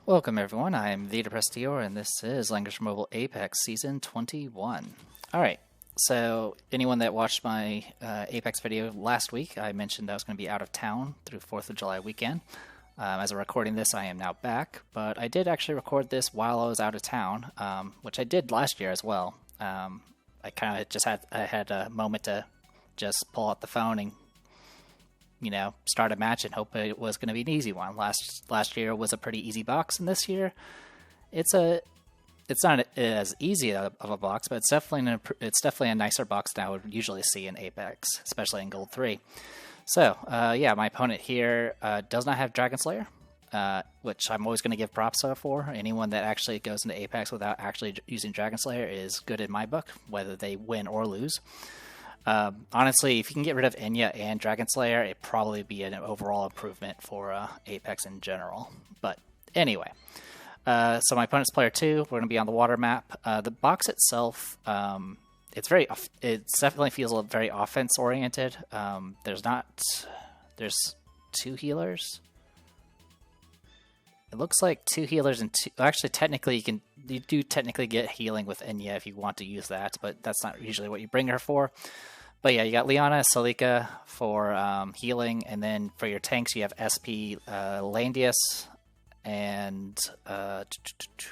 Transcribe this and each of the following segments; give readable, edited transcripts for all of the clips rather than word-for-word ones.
Welcome everyone, I am Vita Prestior and this is Langrisser Mobile Apex Season 21. Alright, so anyone that watched my Apex video last week, I mentioned I was going to be out of town through 4th of July weekend. As I'm recording this, I am now back, but I did actually record this while I was out of town, which I did last year as well. I kind of just had a moment to just pull out the phone and start a match and hope it was going to be an easy one. Last year was a pretty easy box, and this year it's not as easy of a box, but it's definitely a nicer box than I would usually see in Apex, especially in Gold 3. So yeah, my opponent here does not have Dragon Slayer, which I'm always going to give props for. Anyone that actually goes into Apex without actually using Dragon Slayer is good in my book, whether they win or lose. Honestly, if you can get rid of Enya and Dragon Slayer, it'd probably be an overall improvement for Apex in general. But anyway, so my opponent's player 2. We're going to be on the water map. The box itself, it definitely feels very offense oriented. There's 2 healers. It looks like 2 healers and 2. Actually, technically, you do technically get healing with Enya if you want to use that, but that's not usually what you bring her for. But yeah, you got Liana, Salika for healing, and then for your tanks, you have SP Landius and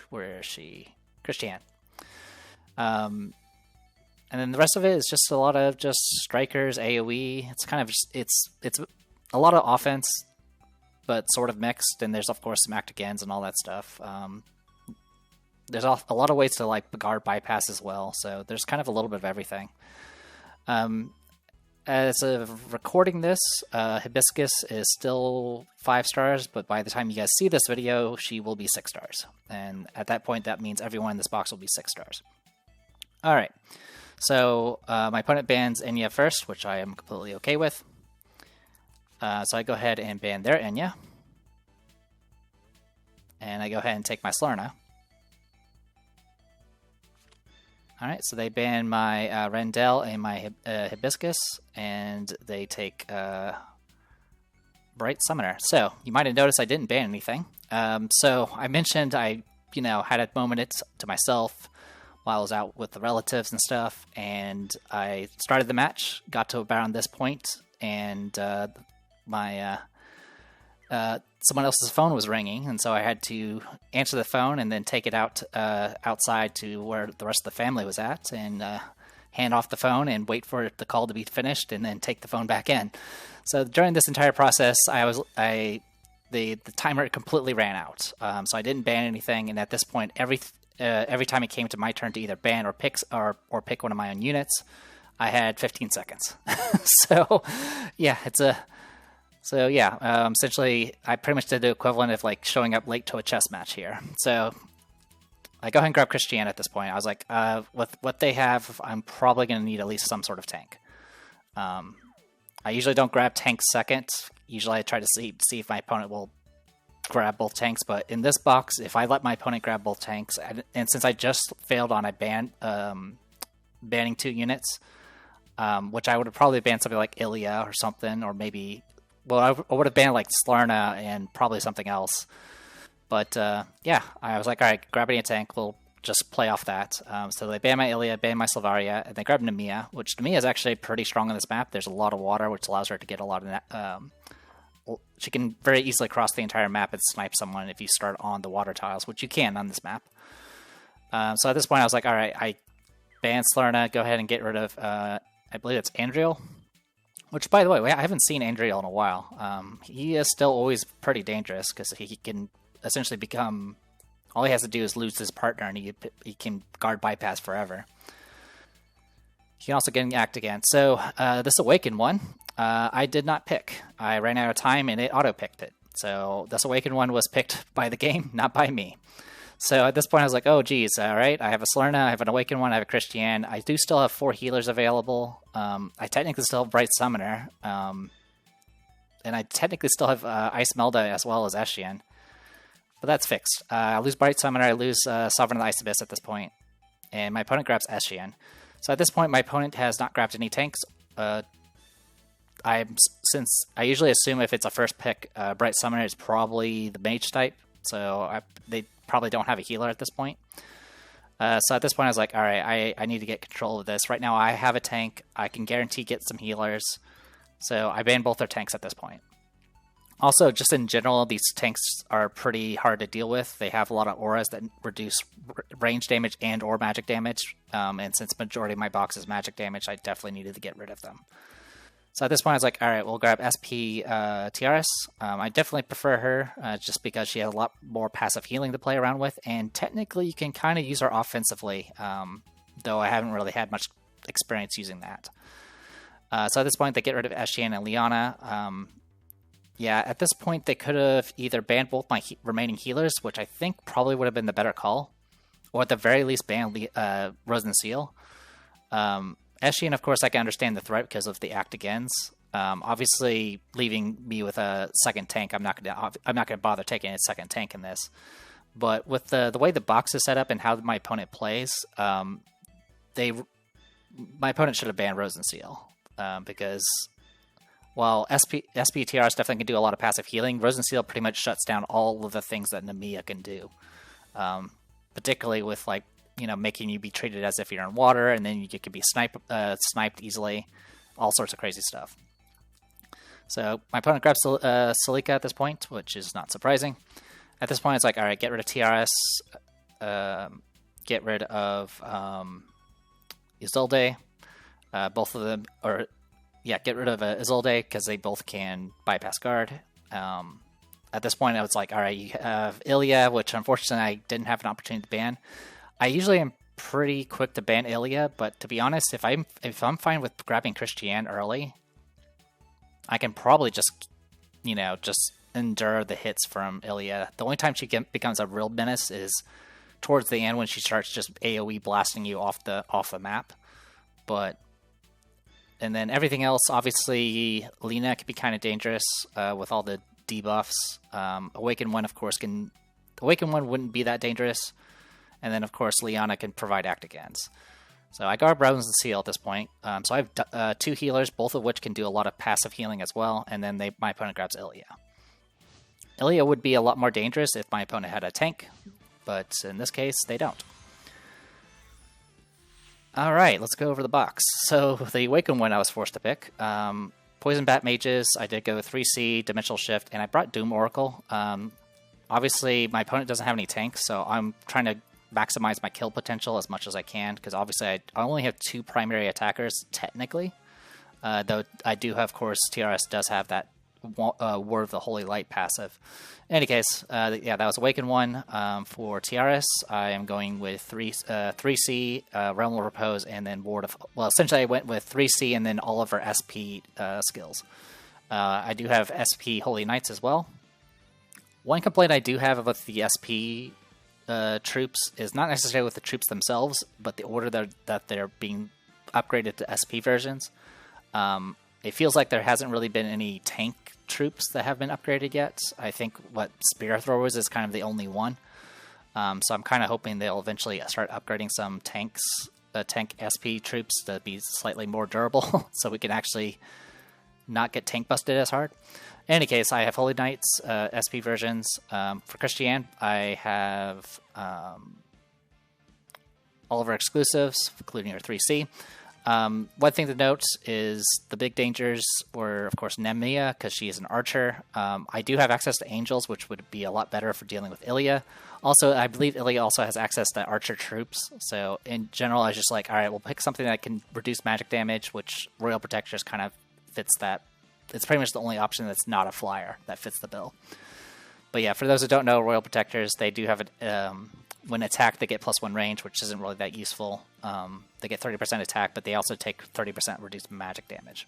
where is she? Christiane. And then the rest of it is just a lot of just strikers, AoE. It's kind of it's a lot of offense, but sort of mixed. And there's of course some actigans and all that stuff. There's a lot of ways to like guard bypass as well. So there's kind of a little bit of everything. As of recording this, Hibiscus is still 5 stars, but by the time you guys see this video, she will be 6 stars. And at that point, that means everyone in this box will be 6 stars. Alright, so my opponent bans Enya first, which I am completely okay with. So I go ahead and ban their Enya. And I go ahead and take my Slarna. Alright, so they ban my Rendell and my Hibiscus, and they take Bright Summoner. So, you might have noticed I didn't ban anything. So, I mentioned I, had a moment to myself while I was out with the relatives and stuff, and I started the match, got to around this point, and someone else's phone was ringing, and so I had to answer the phone and then take it outside to where the rest of the family was at, and hand off the phone and wait for the call to be finished, and then take the phone back in. So during this entire process, the timer completely ran out. So I didn't ban anything, and at this point, every time it came to my turn to either ban or pick one of my own units, I had 15 seconds. So yeah, essentially, I pretty much did the equivalent of like showing up late to a chess match here. So I go ahead and grab Christiane at this point. I was like, with what they have, I'm probably going to need at least some sort of tank. I usually don't grab tanks second. Usually I try to see if my opponent will grab both tanks. But in this box, if I let my opponent grab both tanks, and since I just failed on a banning 2 units, which I would have probably banned something like Ilya or something, or maybe... Well, I would have banned like Slarna and probably something else. But yeah, I was like, alright, grab a tank, we'll just play off that. So they ban my Ilya, ban my Sylvaria, and they grab Nemia, which Nemia is actually pretty strong on this map. There's a lot of water, which allows her to get a lot of... she can very easily cross the entire map and snipe someone if you start on the water tiles, which you can on this map. So at this point, I was like, alright, I ban Slarna, go ahead and get rid of, I believe it's Andriel. Which, by the way, I haven't seen Andriel in a while. He is still always pretty dangerous, because he can essentially become... All he has to do is lose his partner, and he can guard bypass forever. He can also get an act again. So, this Awakened one, I did not pick. I ran out of time, and it auto-picked it. So, this Awakened one was picked by the game, not by me. So at this point, I was like, oh, geez, all right. I have a Slarna, I have an Awakened one, I have a Christiane. I do still have 4 healers available. I technically still have Bright Summoner. And I technically still have Ice Melda as well as Eshian. But that's fixed. I lose Bright Summoner, I lose Sovereign of the Ice Abyss at this point. And my opponent grabs Eshian. So at this point, my opponent has not grabbed any tanks. Since I usually assume if it's a first pick, Bright Summoner is probably the mage type, so they probably don't have a healer at this point. So at this point, I was like, all right, I need to get control of this. Right now, I have a tank. I can guarantee get some healers. So I banned both their tanks at this point. Also, just in general, these tanks are pretty hard to deal with. They have a lot of auras that reduce range damage and or magic damage. And since majority of my box is magic damage, I definitely needed to get rid of them. So at this point, I was like, all right, we'll grab SP TRS. I definitely prefer her just because she has a lot more passive healing to play around with. And technically, you can kind of use her offensively, though I haven't really had much experience using that. So at this point, they get rid of SGN and Liana. Yeah, at this point, they could have either banned both my remaining healers, which I think probably would have been the better call, or at the very least ban Rosen Seal. SGN, of course, I can understand the threat because of the act agains. Obviously, leaving me with a second tank, I'm not gonna bother taking a second tank in this. But with the way the box is set up and how my opponent plays, my opponent should have banned Rosen Seal because while SPTRs definitely can do a lot of passive healing, Rosen Seal pretty much shuts down all of the things that Namiya can do, particularly with like, making you be treated as if you're in water, and then you could be sniped easily, all sorts of crazy stuff. So my opponent grabs Celica at this point, which is not surprising. At this point, it's like, all right, get rid of TRS, get rid of Isolde, both of them, or yeah, get rid of Isolde because they both can bypass guard. At this point, I was like, all right, you have Ilya, which unfortunately I didn't have an opportunity to ban. I usually am pretty quick to ban Ilya, but to be honest, if I'm fine with grabbing Christiane early, I can probably just endure the hits from Ilya. The only time she becomes a real menace is towards the end when she starts just AoE blasting you off the map. And then everything else, obviously, Lina can be kind of dangerous with all the debuffs. Awaken 1, of course, Awaken 1 wouldn't be that dangerous. And then, of course, Liana can provide act agains. So I guard Rosen Seal at this point. So I have 2 healers, both of which can do a lot of passive healing as well. And then my opponent grabs Ilya. Ilya would be a lot more dangerous if my opponent had a tank, but in this case, they don't. All right, let's go over the box. So the Awaken one I was forced to pick. Poison Bat Mages, I did go 3C, Dimensional Shift, and I brought Doom Oracle. Obviously, my opponent doesn't have any tanks, so I'm trying to maximize my kill potential as much as I can, because obviously I only have 2 primary attackers, technically. Though I do have, of course, TRS does have that Word of the Holy Light passive. In any case, yeah, that was Awaken 1. For TRS, I am going with 3C, Realm of Repose, and then Ward of... Well, essentially I went with 3C and then all of her SP skills. I do have SP Holy Knights as well. One complaint I do have about the SP troops is not necessarily with the troops themselves, but the order that they're being upgraded to SP versions. It feels like there hasn't really been any tank troops that have been upgraded yet. I think what Spear Throwers is kind of the only one. So I'm kind of hoping they'll eventually start upgrading some tank SP troops to be slightly more durable, so we can actually not get tank busted as hard. In any case, I have Holy Knights, SP versions. For Christiane, I have all of our exclusives, including our 3C. One thing to note is the big dangers were, of course, Namiya, because she is an archer. I do have access to angels, which would be a lot better for dealing with Ilya. Also, I believe Ilya also has access to archer troops. So in general, I was just like, all right, we'll pick something that can reduce magic damage, which Royal Protectors kind of fits that. It's pretty much the only option that's not a flyer that fits the bill. But yeah, for those who don't know, Royal Protectors, they do have when attacked, they get +1 range, which isn't really that useful. They get 30% attack, but they also take 30% reduced magic damage.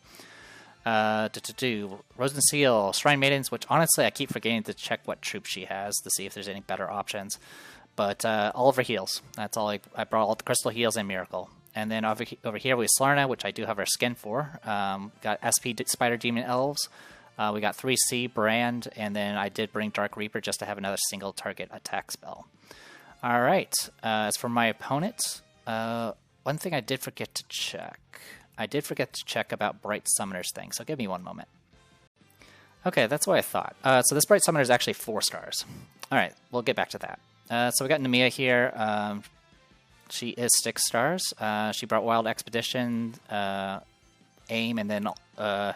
Rosen Seal, Shrine Maidens, which honestly I keep forgetting to check what troop she has to see if there's any better options. But all of her heals. That's all I brought all the crystal heals and miracle. And then over here we have Slarna, which I do have her skin for. Got SP Spider Demon Elves. We got 3C Brand, and then I did bring Dark Reaper just to have another single target attack spell. All right. As for my opponent, one thing I did forget to check. I did forget to check about Bright Summoner's thing, so give me one moment. Okay, that's what I thought. So this Bright Summoner is actually 4 stars. Alright, we'll get back to that. So we got Namiya here. She is 6 stars. She brought Wild Expedition, Aim, and then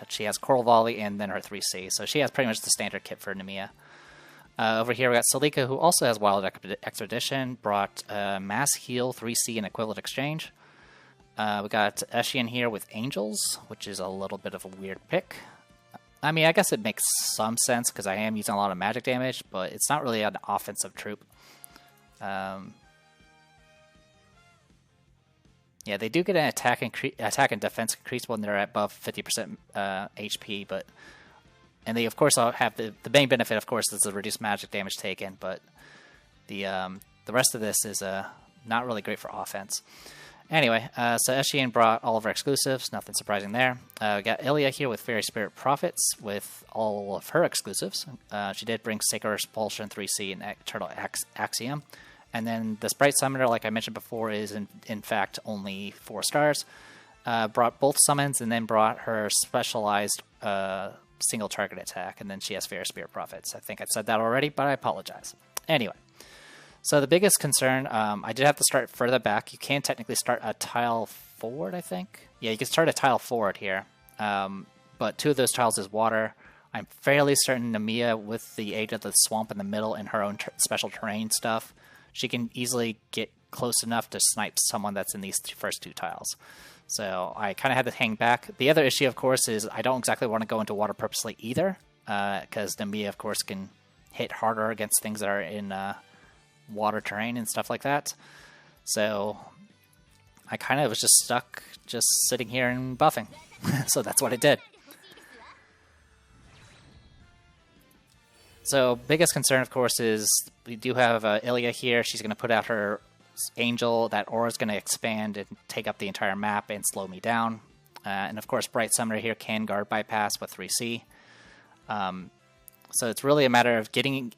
she has Coral Volley, and then her 3C. So she has pretty much the standard kit for Namiya. Over here we got Celica, who also has Wild Expedition, brought Mass Heal, 3C, and Equivalent Exchange. We got Eshian here with Angels, which is a little bit of a weird pick. I mean, I guess it makes some sense because I am using a lot of magic damage, but it's not really an offensive troop. Yeah, they do get an attack and defense increase when they're at above 50% HP, and they of course have the main benefit, of course, is the reduced magic damage taken, but the rest of this is not really great for offense. Anyway, so Eshian brought all of her exclusives, nothing surprising there. We got Ilya here with Fairy Spirit Prophets with all of her exclusives. She did bring Sacred Expulsion, 3C, and Eternal Axiom. And then the Sprite Summoner, like I mentioned before, is in fact only 4 stars. Brought both summons and then brought her specialized single target attack. And then she has Fairy Spirit Prophets. I think I said that already, but I apologize. Anyway. So the biggest concern, I did have to start further back. You can technically start a tile forward, I think. Yeah, you can start a tile forward here. But 2 of those tiles is water. I'm fairly certain Namiya, with the aid of the swamp in the middle and her own special terrain stuff, she can easily get close enough to snipe someone that's in these first 2 tiles. So I kind of had to hang back. The other issue, of course, is I don't exactly want to go into water purposely either, because Namiya, of course, can hit harder against things that are in water terrain and stuff like that. So I kind of was just stuck just sitting here and buffing. So that's what I did. So biggest concern, of course, is we do have Ilya here. She's going to put out her Angel. That aura is going to expand and take up the entire map and slow me down. And of course, Bright Summoner here can guard bypass with 3C. So it's really a matter of getting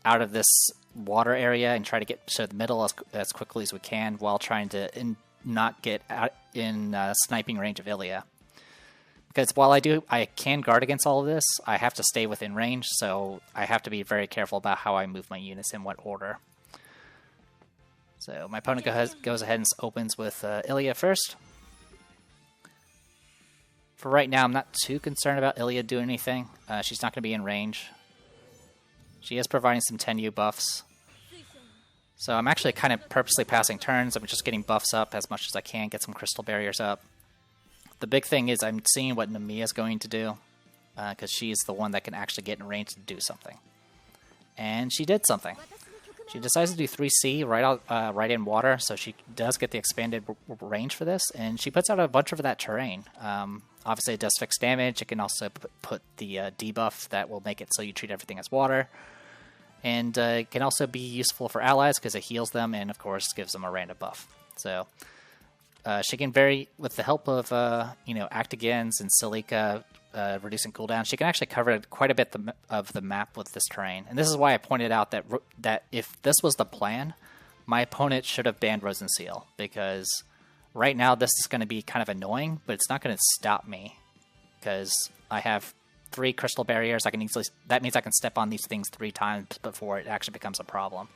out of this water area and try to get to the middle as quickly as we can while trying to not get out in sniping range of Ilya. Because while I can guard against all of this, I have to stay within range, so I have to be very careful about how I move my units in what order. So my opponent goes ahead and opens with Ilya first. For right now, I'm not too concerned about Ilya doing anything. She's not going to be in range. She is providing some 10U buffs. So I'm actually kind of purposely passing turns. I'm just getting buffs up as much as I can, get some crystal barriers up. The big thing is I'm seeing what Namiya is going to do, because she's the one that can actually get in range to do something. And she did something. She decides to do 3C right in water, so she does get the expanded range for this, and she puts out a bunch of that terrain. Obviously it does fixed damage. It can also put the debuff that will make it so you treat everything as water. And it can also be useful for allies because it heals them and, of course, gives them a random buff. So she can with the help of Actigans and Celica reducing cooldown, she can actually cover quite a bit of the map with this terrain. And this is why I pointed out that if this was the plan, my opponent should have banned Rosen Seal, because right now this is going to be kind of annoying, but it's not going to stop me because I have 3 crystal barriers. That means I can step on these things 3 times before it actually becomes a problem.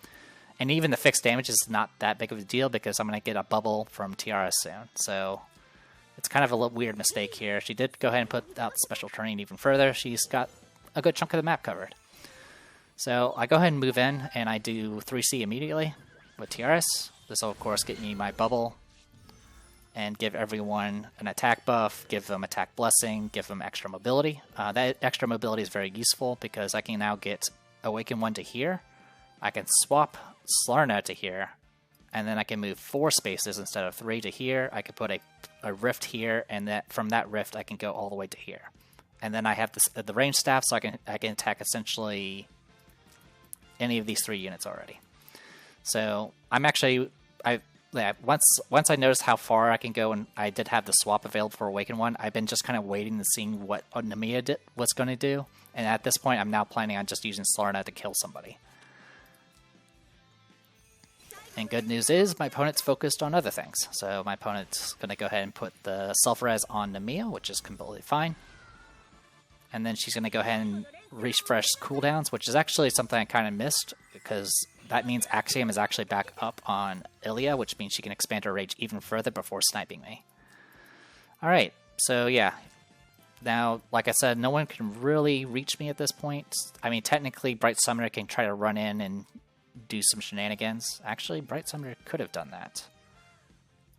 And even the fixed damage is not that big of a deal because I'm going to get a bubble from Tiara soon. So it's kind of a little weird mistake here. She did go ahead and put out the special terrain even further. She's got a good chunk of the map covered. So I go ahead and move in, and I do 3C immediately with Tiaras. This will, of course, get me my bubble and give everyone an attack buff, give them attack blessing, give them extra mobility. That extra mobility is very useful because I can now get Awaken 1 to here. I can swap Slarna to here, and then I can move 4 spaces instead of 3 to here. I can put a rift here, and from that rift I can go all the way to here. And then I have the range staff, so I can attack essentially any of these 3 units already. So I'm actually once I noticed how far I can go, and I did have the swap available for Awaken 1, I've been just kind of waiting and seeing what Namiya was going to do. And at this point, I'm now planning on just using Slarna to kill somebody. And good news is, my opponent's focused on other things. So my opponent's going to go ahead and put the self-res on Namiya, which is completely fine. And then she's going to go ahead and refresh cooldowns, which is actually something I kind of missed, because that means Axiom is actually back up on Ilya, which means she can expand her rage even further before sniping me. Alright, so yeah. Now, like I said, no one can really reach me at this point. I mean, technically, Bright Summoner can try to run in and do some shenanigans. Actually, Bright Summoner could have done that.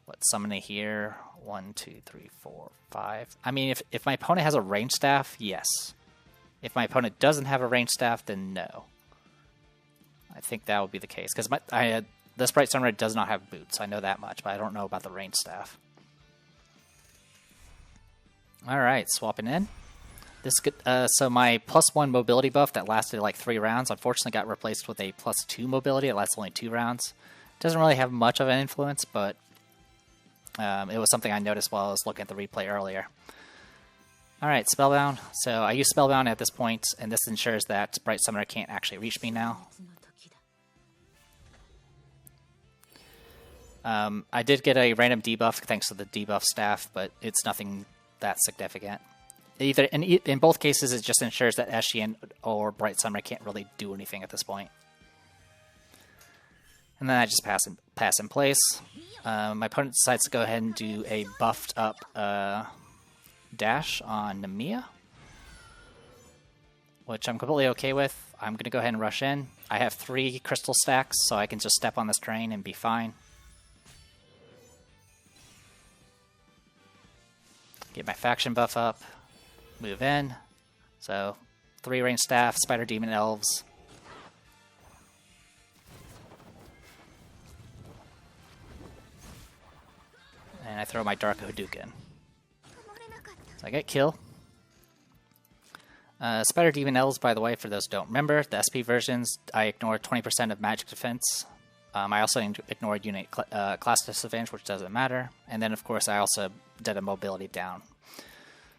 Let's summon it here. 1, 2, 3, 4, 5. I mean, if my opponent has a range staff, yes. If my opponent doesn't have a range staff, then no. I think that would be the case, because this Bright Summoner does not have boots. I know that much, but I don't know about the range staff. Alright, swapping in. So my +1 mobility buff that lasted like 3 rounds, unfortunately got replaced with a +2 mobility. It lasts only 2 rounds. Doesn't really have much of an influence, but it was something I noticed while I was looking at the replay earlier. Alright, Spellbound. So I use Spellbound at this point, and this ensures that Bright Summoner can't actually reach me now. I did get a random debuff thanks to the debuff staff, but it's nothing that significant. In both cases, it just ensures that Eshian or Bright Summoner can't really do anything at this point. And then I just pass in place. My opponent decides to go ahead and do a buffed up dash on Namiya, which I'm completely okay with. I'm going to go ahead and rush in. I have 3 crystal stacks, so I can just step on this train and be fine. Get my faction buff up, move in. So 3 range staff, spider demon elves. And I throw my Dark Hadouken. So I get kill. Spider Demon Elves, by the way, for those who don't remember, the SP versions, I ignore 20% of magic defense. I also ignore unit class disadvantage, which doesn't matter. And then, of course, I also did a mobility down.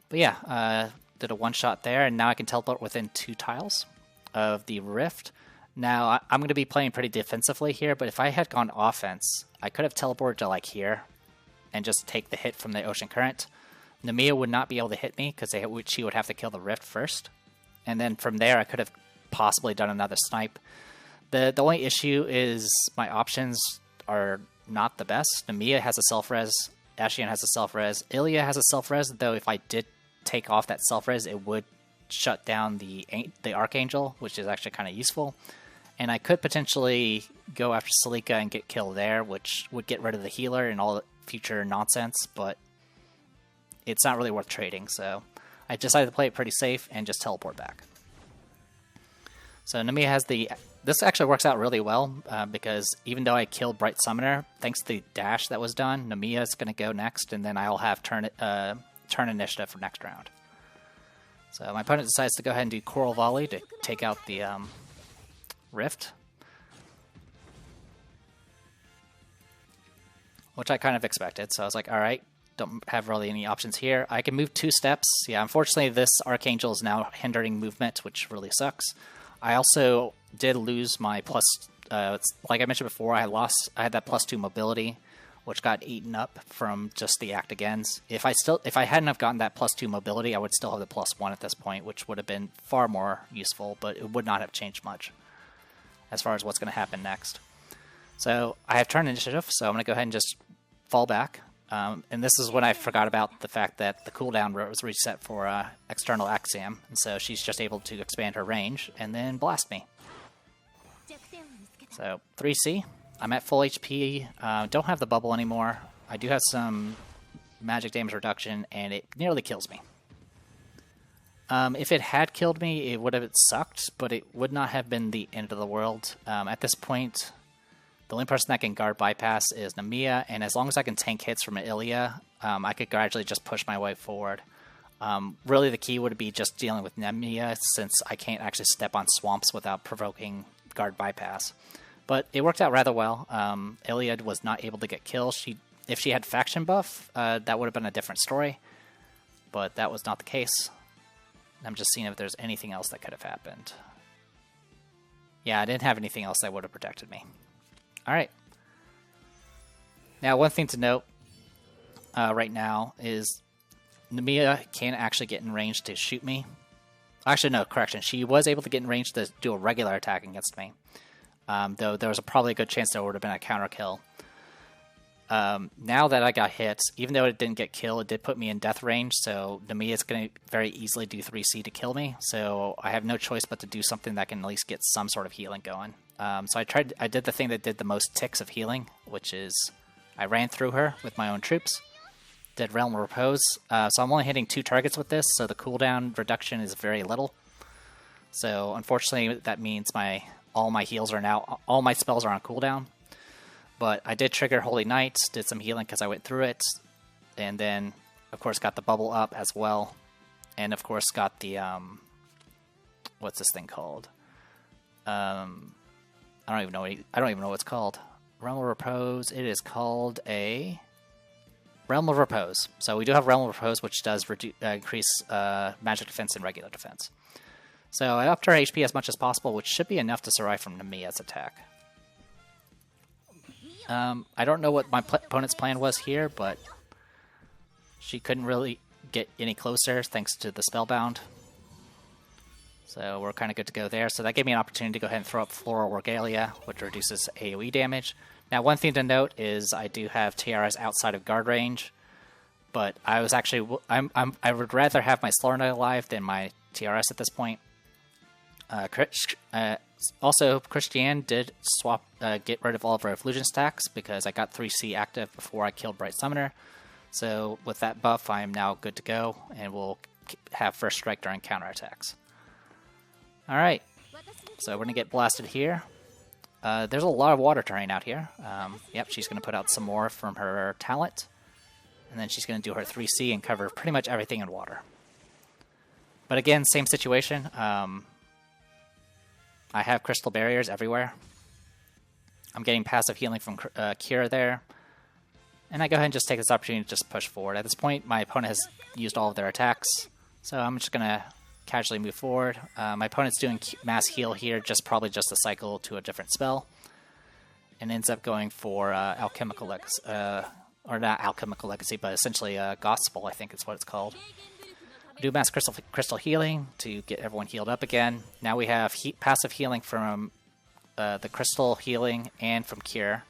But yeah, did a one-shot there, and now I can teleport within 2 tiles of the Rift. Now, I'm going to be playing pretty defensively here, but if I had gone offense, I could have teleported to, like, here and just take the hit from the Ocean Current. Namiya would not be able to hit me because she would have to kill the Rift first. And then from there, I could have possibly done another snipe. The only issue is my options are not the best. Namiya has a self-res, Ashian has a self-res, Ilya has a self-res, though if I did take off that self-res, it would shut down the Archangel, which is actually kind of useful. And I could potentially go after Salika and get killed there, which would get rid of the healer and all the future nonsense, but it's not really worth trading, so I decided to play it pretty safe and just teleport back. So Namiya has this actually works out really well, because even though I killed Bright Summoner, thanks to the dash that was done, Namiya is going to go next, and then I'll have turn initiative for next round. So my opponent decides to go ahead and do Coral Volley to take out the Rift, which I kind of expected, so I was like, alright, don't have really any options here. I can move 2 steps. Yeah, unfortunately this Archangel is now hindering movement, which really sucks. I also did lose my like I mentioned before, I had that +2 mobility, which got eaten up from just the act agains. If I hadn't have gotten that +2 mobility, I would still have the +1 at this point, which would have been far more useful, but it would not have changed much as far as what's going to happen next. So I have turn initiative, so I'm going to go ahead and just fall back. And this is when I forgot about the fact that the cooldown was reset for external Axiom, and so she's just able to expand her range and then blast me. So 3C, I'm at full HP, don't have the bubble anymore. I do have some magic damage reduction, and it nearly kills me. If it had killed me, it would have sucked, but it would not have been the end of the world. At this point, the only person that can guard bypass is Namiya, and as long as I can tank hits from Ilya, I could gradually just push my way forward. Really, the key would be just dealing with Namiya, since I can't actually step on swamps without provoking guard bypass. But it worked out rather well. Ilya was not able to get killed. If she had faction buff, that would have been a different story, but that was not the case. I'm just seeing if there's anything else that could have happened. Yeah, I didn't have anything else that would have protected me. Alright. Now, one thing to note right now is Namiya can't actually get in range to shoot me. Actually, no, correction. She was able to get in range to do a regular attack against me. Though there was probably a good chance there would have been a counter kill. Now that I got hit, even though it didn't get killed, it did put me in death range, so Namia's going to very easily do 3C to kill me, so I have no choice but to do something that can at least get some sort of healing going. So I did the thing that did the most ticks of healing, which is I ran through her with my own troops, did Realm of Repose, so I'm only hitting 2 targets with this, so the cooldown reduction is very little. So unfortunately that means all my heals are now, all my spells are on cooldown. But I did trigger Holy Knight, did some healing because I went through it, and then, of course, got the bubble up as well, and of course got the, what's this thing called? I don't even know what it's called. Realm of Repose. It is called a Realm of Repose. So we do have Realm of Repose, which does increase magic defense and regular defense. So I upped her HP as much as possible, which should be enough to survive from Namia's attack. I don't know what my opponent's plan was here, but she couldn't really get any closer thanks to the Spellbound. So we're kind of good to go there. So that gave me an opportunity to go ahead and throw up Floral Regalia, which reduces AoE damage. Now, one thing to note is I do have TRS outside of guard range, but I was actually I would rather have my Slower Knight alive than my TRS at this point. Also, Christiane did get rid of all of her Effulgence stacks because I got 3C active before I killed Bright Summoner. So with that buff, I am now good to go, and we'll have First Strike during counterattacks. Alright, so we're going to get blasted here. There's a lot of water terrain out here. Yep, she's going to put out some more from her talent, and then she's going to do her 3C and cover pretty much everything in water. But again, same situation. I have crystal barriers everywhere. I'm getting passive healing from Kira there. And I go ahead and just take this opportunity to just push forward. At this point, my opponent has used all of their attacks, so I'm just going to casually move forward. My opponent's doing mass heal here, probably just a cycle to a different spell. And ends up going for Alchemical Legacy, or not Alchemical Legacy, but essentially Gospel, I think is what it's called. Do mass crystal healing to get everyone healed up again. Now we have passive healing from the crystal healing and from Cure.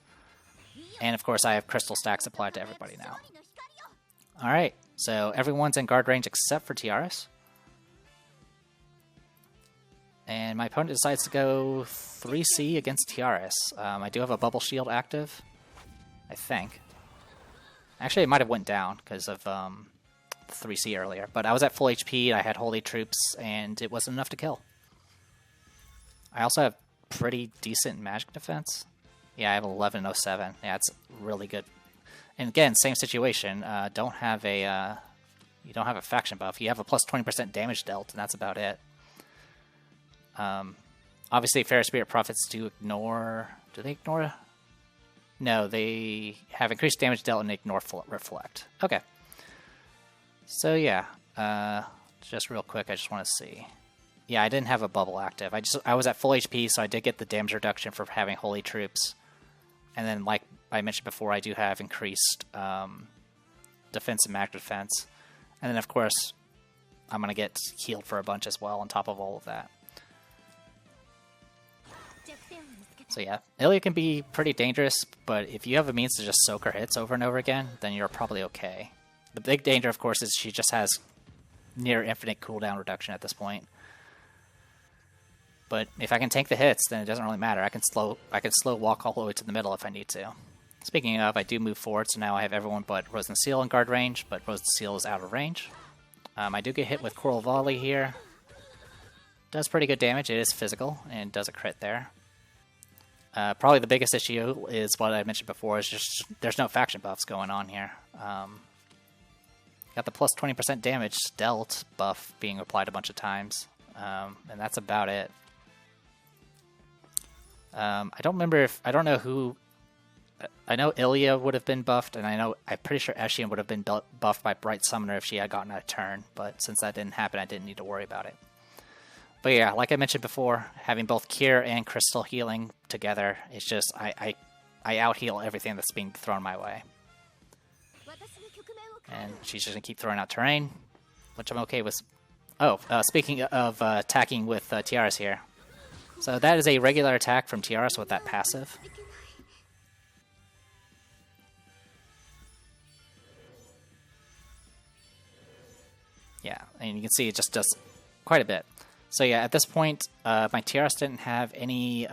And of course I have crystal stacks applied to everybody now. Alright, so everyone's in guard range except for TRS. And my opponent decides to go 3C against TRS. I do have a bubble shield active, I think. Actually, it might have went down because of 3C earlier, but I was at full HP, I had holy troops, and it wasn't enough to kill. I also have pretty decent magic defense. Yeah, I have 1107. Yeah, it's really good. And again, same situation. You don't have a faction buff. You have a plus 20% damage dealt, and that's about it. Obviously, Fair Spirit Prophets do ignore. Do they ignore? No, they have increased damage dealt and ignore Reflect. Okay. So yeah, just real quick, I just want to see. Yeah, I didn't have a bubble active. I was at full HP, so I did get the damage reduction for having holy troops. And then, like I mentioned before, I do have increased defense and magic defense. And then, of course, I'm going to get healed for a bunch as well on top of all of that. So yeah, Ilya can be pretty dangerous, but if you have a means to just soak her hits over and over again, then you're probably okay. The big danger, of course, is she just has near infinite cooldown reduction at this point. But if I can tank the hits, then it doesn't really matter. I can slow walk all the way to the middle if I need to. Speaking of, I do move forward, so now I have everyone but Rose and Seal in guard range, but Rose and Seal is out of range. I do get hit with Coral Volley here. Does pretty good damage. It is physical, and does a crit there. Probably the biggest issue is what I mentioned before, is just there's no faction buffs going on here. Got the plus 20% damage dealt buff being applied a bunch of times, and that's about it. I don't know who. I know Ilya would have been buffed, and I'm pretty sure Eshian would have been buffed by Bright Summoner if she had gotten a turn, but since that didn't happen, I didn't need to worry about it. But yeah, like I mentioned before, having both Cure and Crystal Healing together, it's just, I out-heal everything that's being thrown my way. And she's just going to keep throwing out terrain, which I'm okay with Oh, speaking of attacking with Tiaras here. So that is a regular attack from Tiaras with that passive. Yeah, and you can see it just does quite a bit. So yeah, at this point, my Tiaras didn't have any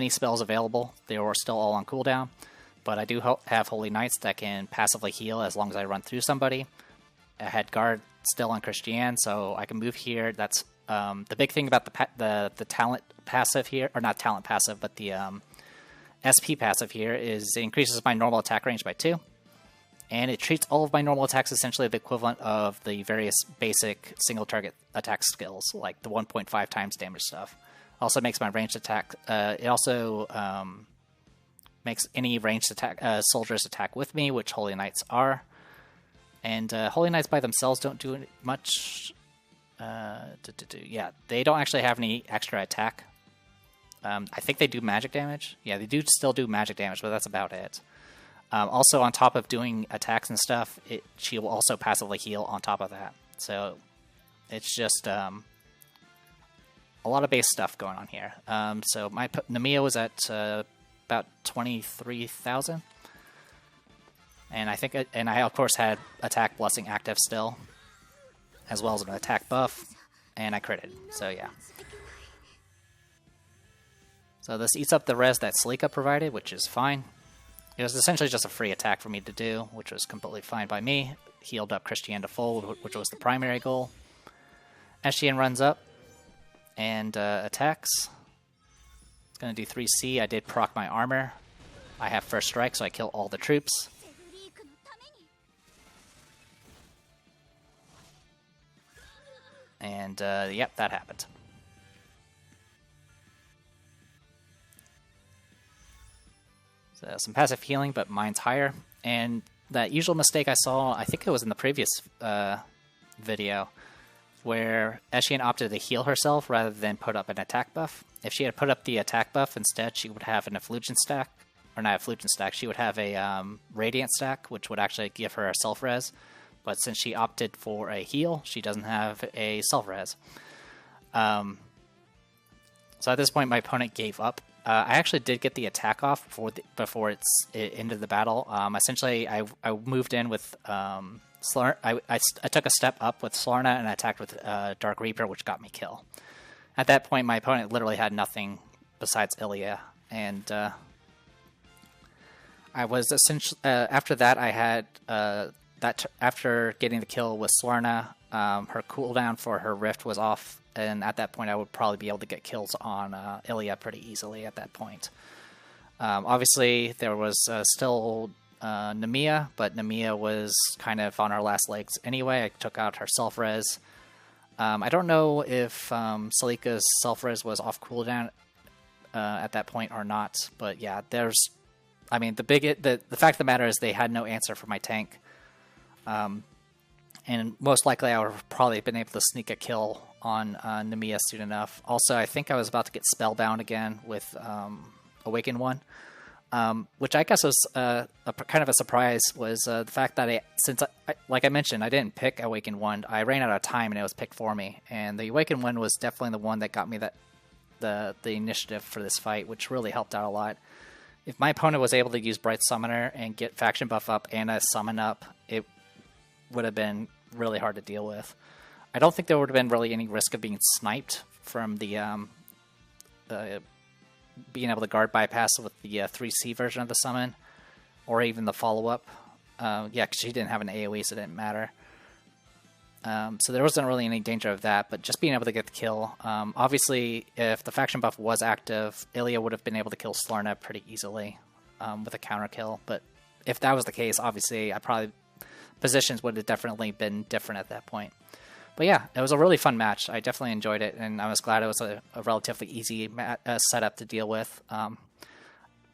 spells available. They were still all on cooldown. But I do have Holy Knights that can passively heal as long as I run through somebody. I had Guard still on Christiane, so I can move here. That's the big thing about the talent passive here, or not talent passive, but the SP passive here is it increases my normal attack range by 2. And it treats all of my normal attacks essentially the equivalent of the various basic single target attack skills, like the 1.5 times damage stuff. Also makes my ranged attack. It also makes any ranged attack soldiers attack with me, which Holy Knights are. And Holy Knights by themselves don't do much. Yeah, they don't actually have any extra attack. I think they do magic damage. Yeah, they do still do magic damage, but that's about it. Also, on top of doing attacks and stuff, she will also passively heal on top of that. So it's just a lot of base stuff going on here. So my Namiya was at about 23,000, and I of course had attack blessing active still, as well as an attack buff, and I critted. So yeah. So this eats up the res that Salika provided, which is fine. It was essentially just a free attack for me to do, which was completely fine by me. Healed up Christiane to full, which was the primary goal. Estienne runs up and attacks. It's going to do 3C. I did proc my armor. I have first strike, so I kill all the troops. And yep, that happened. So some passive healing, but mine's higher. And that usual mistake I saw, I think it was in the previous video, where Estienne opted to heal herself rather than put up an attack buff. If she had put up the attack buff instead, she would have an effulgent stack. Or not effulgent stack, she would have a radiant stack, which would actually give her a self-res. But since she opted for a heal, she doesn't have a self-res. So at this point, my opponent gave up. I actually did get the attack off before it ended the battle. Essentially, I moved in with Slarna. I took a step up with Slarna and I attacked with Dark Reaper, which got me kill. At that point, my opponent literally had nothing besides Ilya, and I was essentially after that I had after getting the kill with Slarna, her cooldown for her Rift was off. And at that point, I would probably be able to get kills on Ilya pretty easily at that point. Obviously, there was still Namiya, but Namiya was kind of on her last legs anyway. I took out her self-res. I don't know if Salika's self-res was off cooldown at that point or not. But yeah, the fact of the matter is they had no answer for my tank. And most likely I would have probably been able to sneak a kill on Namiya soon enough. Also, I think I was about to get Spellbound again with Awaken 1, which I guess was kind of a surprise, was the fact that like I mentioned, I didn't pick Awaken 1. I ran out of time and it was picked for me. And the Awaken 1 was definitely the one that got me the initiative for this fight, which really helped out a lot. If my opponent was able to use Bright Summoner and get Faction Buff up and a Summon up, it would have been really hard to deal with. I don't think there would have been really any risk of being sniped from the being able to guard bypass with the 3C version of the summon, or even the follow-up. Yeah, because she didn't have an AoE, so it didn't matter. So there wasn't really any danger of that, but just being able to get the kill. Obviously, if the faction buff was active, Ilya would have been able to kill Slarna pretty easily with a counter kill. But if that was the case, obviously, positions would have definitely been different at that point. But yeah, it was a really fun match. I definitely enjoyed it, and I was glad it was a relatively easy setup to deal with.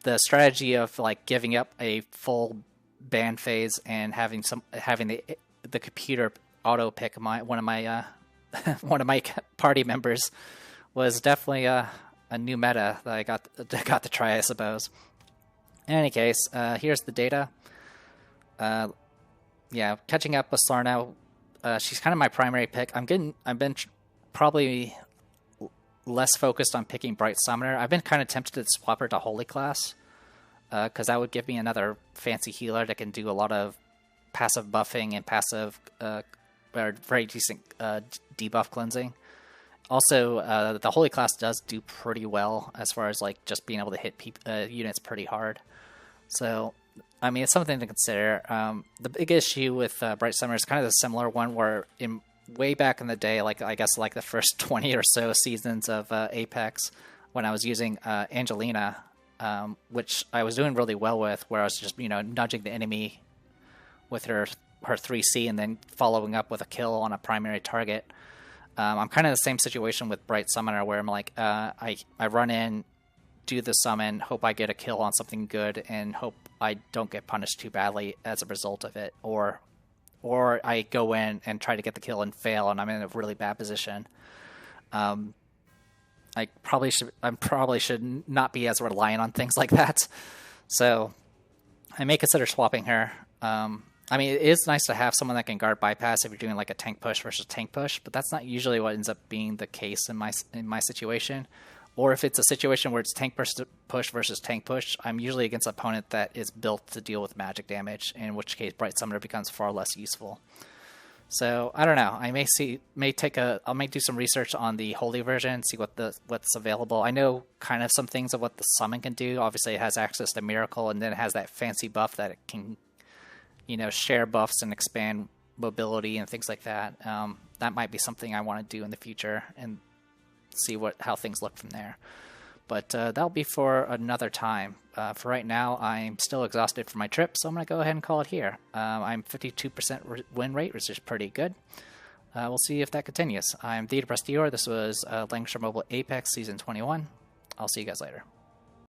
The strategy of like giving up a full ban phase and having the computer auto pick one of my party members was definitely a new meta that I got to try, I suppose. In any case, here's the data. Yeah, catching up with Slarna she's kind of my primary pick. I've been probably less focused on picking Bright Summoner. I've been kind of tempted to swap her to Holy Class, because that would give me another fancy healer that can do a lot of passive buffing and passive, or very decent debuff cleansing. Also, the Holy Class does do pretty well as far as like just being able to hit units pretty hard. So, I mean, it's something to consider. The big issue with Bright Summoner is kind of a similar one where way back in the day, like I guess like the first 20 or so seasons of Apex, when I was using Angelina, which I was doing really well with, where I was just, nudging the enemy with her 3C and then following up with a kill on a primary target. I'm kind of in the same situation with Bright Summoner, where I'm like, I run in, do the summon, hope I get a kill on something good, and hope I don't get punished too badly as a result of it, or I go in and try to get the kill and fail, and I'm in a really bad position. I probably should not be as reliant on things like that. So I may consider swapping her. I mean, it is nice to have someone that can guard bypass if you're doing like a tank push versus tank push, but that's not usually what ends up being the case in my situation. Or if it's a situation where it's tank push versus tank push, I'm usually against an opponent that is built to deal with magic damage, in which case Bright Summoner becomes far less useful. So I don't know. I may do some research on the Holy version, see what's available. I know kind of some things of what the summon can do. Obviously, it has access to Miracle, and then it has that fancy buff that it can, share buffs and expand mobility and things like that. That might be something I want to do in the future and see how things look from there. But that'll be for another time. For right now, I'm still exhausted from my trip, so I'm going to go ahead and call it here. I'm 52% win rate, which is pretty good. We'll see if that continues. I'm Theodore Prestior. This was Langrisser Mobile Apex Season 21. I'll see you guys later.